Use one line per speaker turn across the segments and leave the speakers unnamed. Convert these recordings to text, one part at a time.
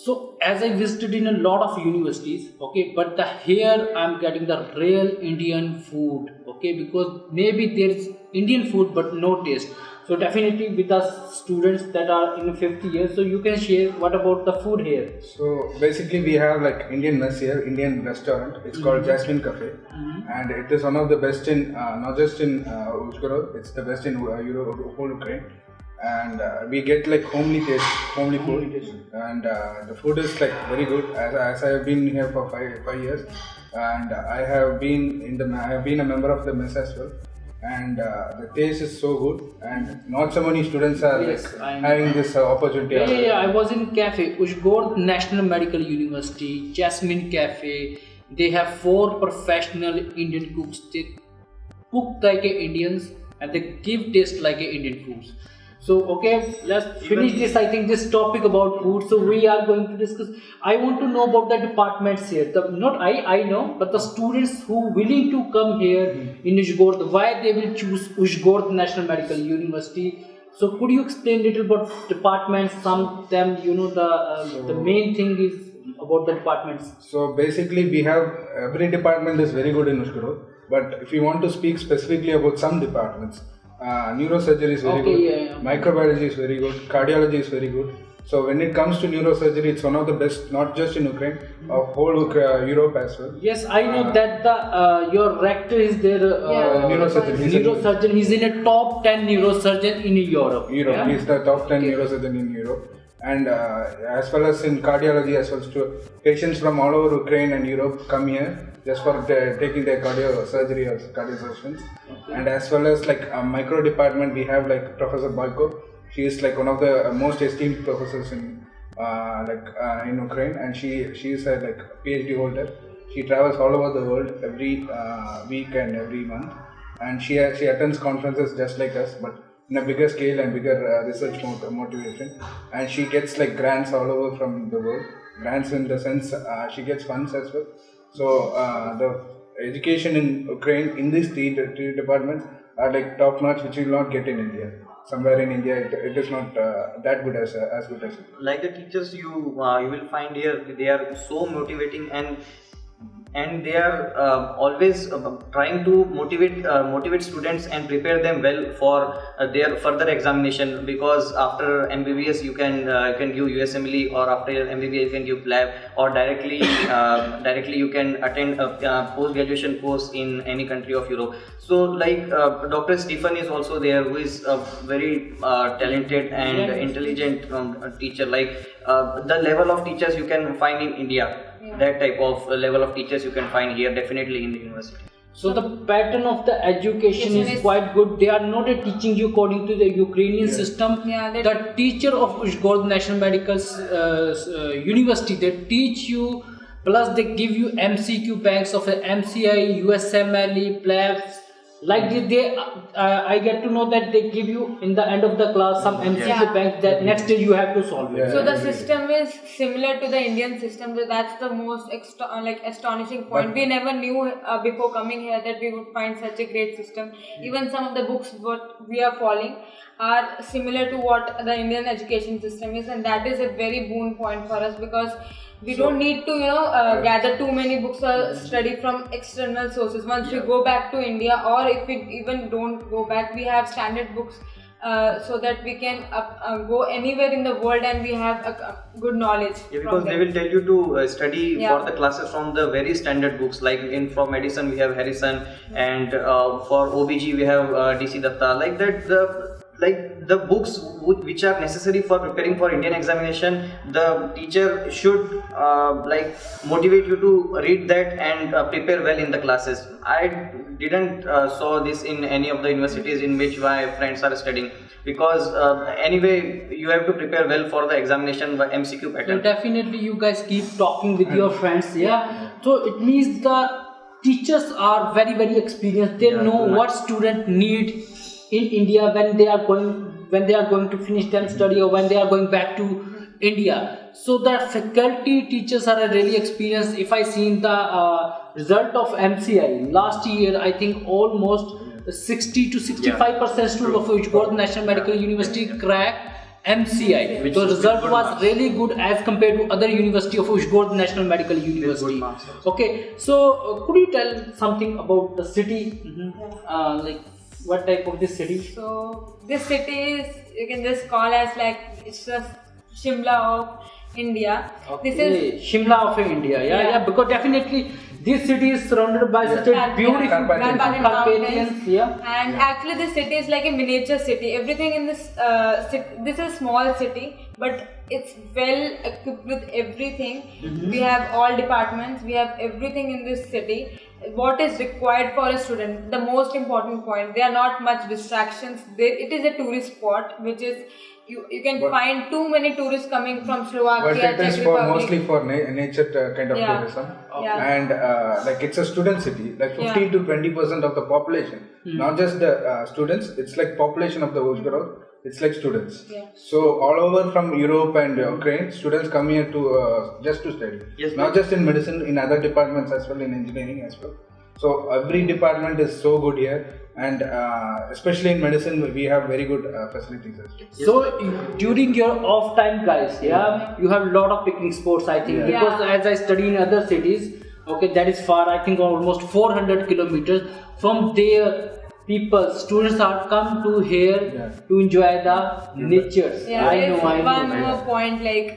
So as I visited in a lot of universities, okay, but here I'm getting the real Indian food, okay, because maybe there is Indian food but no taste. So definitely with the students that are in 50 years, so you can share what about the food here?
So basically we have like Indian mess here, Indian restaurant. It's called Jasmine Cafe, and it is one of the best in not just in Uzhgorod, it's the best in Europe, whole Ukraine. And we get like homely food, and the food is like very good. As I have been here for five years, and I have been a member of the mess as well. And the taste is so good, and not so many students are having this opportunity.
Yeah, I was in cafe, Uzhgorod National Medical University, Jasmine Cafe. They have 4 professional Indian cooks. They cook like Indians and they give taste like Indian foods. So okay, let's finish this. I think this topic about food. So we are going to discuss. I want to know about the departments here. Not I know, but the students who willing to come here in Uzhgorod, why they will choose Uzhgorod National Medical University. So could you explain a little about departments? Some of them, the main thing is about the departments.
So basically, we have every department is very good in Uzhgorod. But if you want to speak specifically about some departments. Neurosurgery is very good, microbiology is very good, cardiology is very good. So when it comes to neurosurgery, it's one of the best, not just in Ukraine, of whole Europe as well.
Yes, I know that your rector is there, neurosurgeon. He's in a top 10 neurosurgeon in Europe.
Yeah? He's the top 10 neurosurgeon in Europe. And as well as in cardiology, as well as patients from all over Ukraine and Europe come here just for taking their cardio surgery or cardio sessions. And as well as like a micro department, we have like Professor Boyko. She is like one of the most esteemed professors in Ukraine, and she is a like PhD holder. She travels all over the world every week and every month, and she attends conferences just like us, but in a bigger scale and bigger research motivation. And she gets like grants all over from the world. Grants in the sense she gets funds as well. So the education in Ukraine in these three departments are like top notch, which you will not get in India. Somewhere in India, it is not that good as good as it.
Like the teachers you will find here, they are so motivating, and they are always trying to motivate students and prepare them well for their further examination, because after MBBS you can give USMLE, or after MBBS you can give PLAB, or directly you can attend a post-graduation course in any country of Europe. So like Dr. Stephen is also there, who is a very talented and intelligent teacher. Like the level of teachers you can find in India. That type of level of teachers you can find here definitely in the university.
So the pattern of the education is quite good. They are not teaching you according to the Ukrainian system. The teacher of Uzhgorod National Medical University, they teach you, plus they give you MCQ banks of MCI, USMLE, PLABs. Like I get to know that they give you in the end of the class some MCQ banks that next day you have to solve it.
So the system is similar to the Indian system. So that's the most astonishing point. But we never knew before coming here that we would find such a great system. Even some of the books what we are following are similar to what the Indian education system is, and that is a very boon point for us, because we don't need to gather too many books or study from external sources. Once we go back to India, or if we even don't go back, we have standard books so that we can go anywhere in the world and we have a good knowledge.
Because they will tell you to study for the classes from the very standard books. Like for medicine we have Harrison, and for OBG we have DC Datta. Like that, the books which are necessary for preparing for Indian examination, the teacher should motivate you to read that and prepare well in the classes. I didn't saw this in any of the universities in which my friends are studying, because anyway you have to prepare well for the examination by MCQ pattern.
So definitely you guys keep talking with your friends. So it means the teachers are very, very experienced. They know what student need in India when they are going to finish their study, or when they are going back to India. So the faculty teachers are really experienced. If I seen the result of MCI last year, I think almost 60 to 65% students of Uzhgorod National Medical University cracked MCI.
Which
The
is
result
good
was
marks.
really good as compared to other university of Uzhgorod National Medical University.
marks.
Okay, so could you tell something about the city? Like what type of this city?
So this city is, you can just call as like, it's just Shimla of India. This is
Shimla of India. Yeah, because definitely this city is surrounded by such a
Carpathian-
beautiful
Carpathian
Carpathians.
mountains.
Yeah.
And actually this city is like a miniature city. Everything in this this is a small city, but it's well equipped with everything. We have all departments, we have everything in this city. What is required for a student, the most important point, there are not much distractions. It is a tourist spot, which is you can find too many tourists coming from Slovakia,
But it is
Czech
for
Republic.
mostly for nature kind of
Yeah.
tourism,
Yeah.
and like it's a student city. Like 15 to 20% of the population, not just the students. It's like population of the Uzhgorod. It's like students.
Yeah.
So all over from Europe and Ukraine, students come here to just to study.
Yes,
Not just in medicine, in other departments as well, in engineering as well. So every department is so good here, and especially in medicine, we have very good facilities as well.
So during your off time, guys, you have a lot of picnic spots, I think,
Yeah.
because as I study in other cities, okay, that is far, I think almost 400 kilometers from there. Students are come to here to enjoy the nature.
Yeah,
I
there's
know.
one more point, like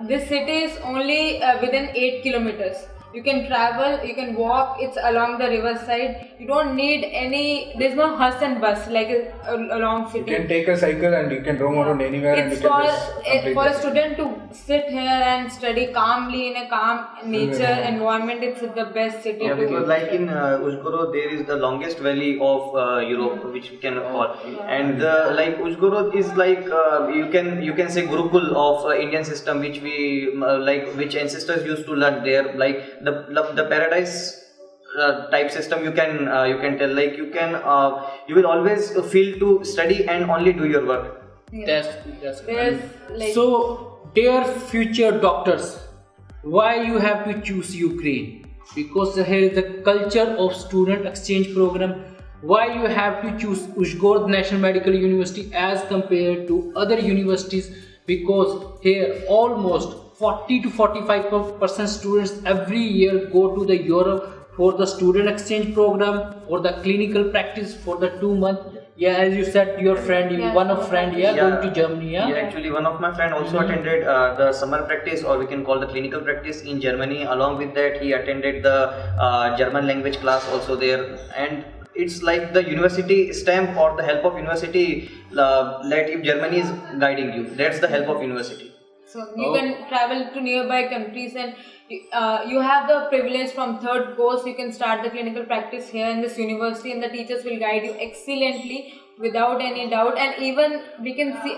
this city is only within 8 kilometers. You can travel, you can walk, it's along the riverside. You don't need there's no hus and bus like a long city.
You can take a cycle and you can roam around anywhere, and
It's
you can just complete
for a
it.
student to sit here and study calmly in a calm nature environment. It's the best city
Yeah,
to
because like in Uzhgorod, there is the longest valley of Europe, which we can call, and like Uzhgorod is like you can say Gurukul of Indian system, which we which ancestors used to learn there, like the paradise type system. You can tell, like you will always feel to study and only do your work.
That's
There's like
so, dear future doctors, why you have to choose Ukraine? Because here is the culture of student exchange program. Why you have to choose Uzhgorod National Medical University as compared to other universities? Because here almost 40 to 45% students every year go to the Europe for the student exchange program or the clinical practice for the 2 months. Yeah, as you said, your friend, going to Germany.
Yeah, actually, one of my friend also attended the summer practice, or we can call the clinical practice in Germany. Along with that, he attended the German language class also there, and it's like the university stamp or the help of university. That if Germany is guiding you, that's the help of university.
so you can travel to nearby countries, and you have the privilege from third course. You can start the clinical practice here in this university, and the teachers will guide you excellently without any doubt. And even we can see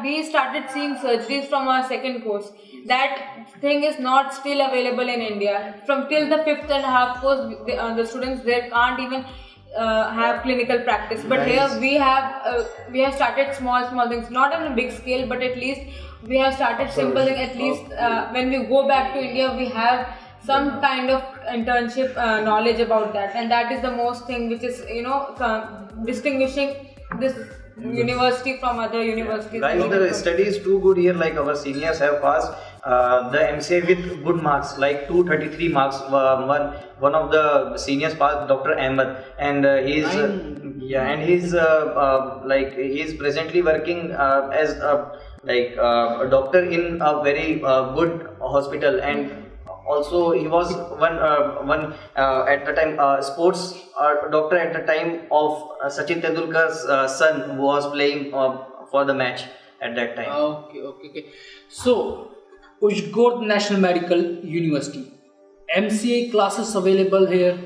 we started seeing surgeries from our second course. That thing is not still available in India. From till the 5th and a half course, the students there can't even have clinical practice. But here we have started small things, not on a big scale, but at least we have started simple things. At least when we go back to India, we have some kind of internship knowledge about that, and that is the most thing which is distinguishing this university from other universities.
Guys, the study is too good here. Like our seniors have passed the MCA with good marks, like 233 marks. One of the seniors passed, Dr. Ahmed, and he's presently working as a doctor in a very good hospital, and also he was one at the time sports doctor at the time of Sachin Tendulkar's son, who was playing for the match at that time.
Okay. So, Uzhgorod National Medical University, MCA classes available here.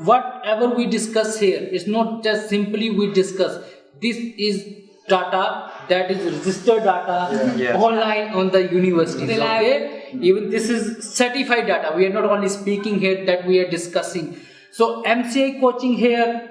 Whatever we discuss here is not just simply we discuss. This is data that is registered data
Yes.
online on the universities. Okay, even this is certified data. We are not only speaking here, that we are discussing. So MCA coaching here,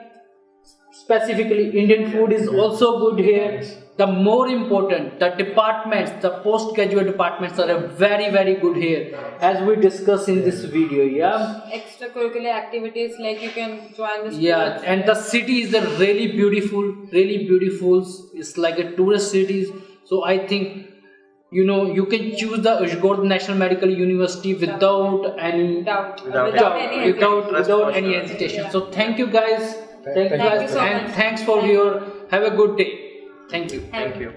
specifically Indian food is also good here. the more important, the departments, the postgraduate departments are very, very good here, as we discuss in this video. Yeah.
Extracurricular activities, like you can join the sports.
Yeah, and the city is a really beautiful, really beautiful. It's like a tourist city. So I think, you know, you can choose the Ushgord National Medical University without any
Doubt.
without any hesitation. So thank you guys. Thank you guys,
so
and
much.
thanks for your. Have a good day. Thank you.
Thank you.